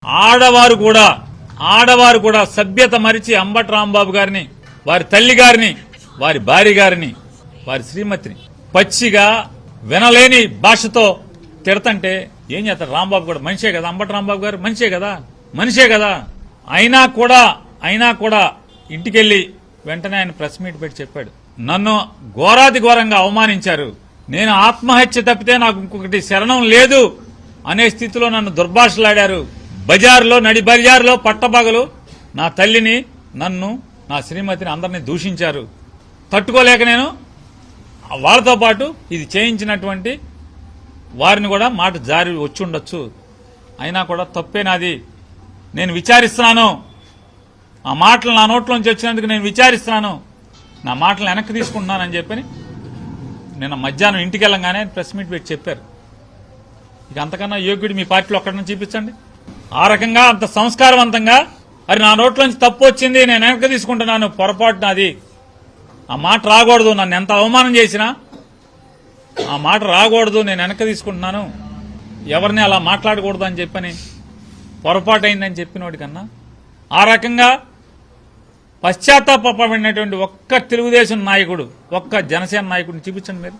ఆడవారు కూడా సభ్యత మరిచి అంబటి రాంబాబు గారిని, వారి తల్లి గారిని, వారి భార్య గారిని, వారి శ్రీమతిని పచ్చిగా వినలేని భాషతో తిడతంటే ఏం చేస్తారు? రాంబాబు కూడా మనిషే కదా, అంబటి రాంబాబు గారు మనిషే కదా. అయినా కూడా ఇంటికెళ్లి వెంటనే ఆయన ప్రెస్ మీట్ పెట్టి చెప్పాడు, నన్ను ఘోరాతి ఘోరంగా అవమానించారు, నేను ఆత్మహత్య తప్పితే నాకు ఇంకొకటి శరణం లేదు అనే స్థితిలో నన్ను దుర్భాషలాడారు. నడి బజార్లో పట్టబగలు నా తల్లిని, నన్ను, నా శ్రీమతిని అందరినీ దూషించారు. తట్టుకోలేక నేను వాళ్ళతో పాటు ఇది చేయించినటువంటి వారిని కూడా మాట జారి వచ్చి ఉండొచ్చు, అయినా కూడా తప్పే నాది, నేను విచారిస్తున్నాను. ఆ మాటలు నా నోట్లోంచి వచ్చినందుకు నేను విచారిస్తున్నాను, నా మాటలు వెనక్కి తీసుకుంటున్నానని చెప్పని నిన్న మధ్యాహ్నం ఇంటికి వెళ్ళంగానే ప్రెస్ మీట్ పెట్టి చెప్పారు. ఇక అంతకన్నా యోగ్యుడు మీ పార్టీలో ఒక్కడన్నా చూపించండి. ఆ రకంగా అంత సంస్కారవంతంగా అది నా నోట్లోంచి తప్పు వచ్చింది, నేను వెనక్కి తీసుకుంటున్నాను, పొరపాటు నాది, ఆ మాట రాకూడదు, నన్ను ఎంత అవమానం చేసినా ఆ మాట రాకూడదు, నేను వెనక్కి తీసుకుంటున్నాను, ఎవరిని అలా మాట్లాడకూడదు అని చెప్పని పొరపాటు అయిందని చెప్పినోడి కన్నా ఆ రకంగా పశ్చాత్తాపడినటువంటి ఒక్క తెలుగుదేశం నాయకుడు, ఒక్క జనసేన నాయకుడిని చూపించండి మీరు.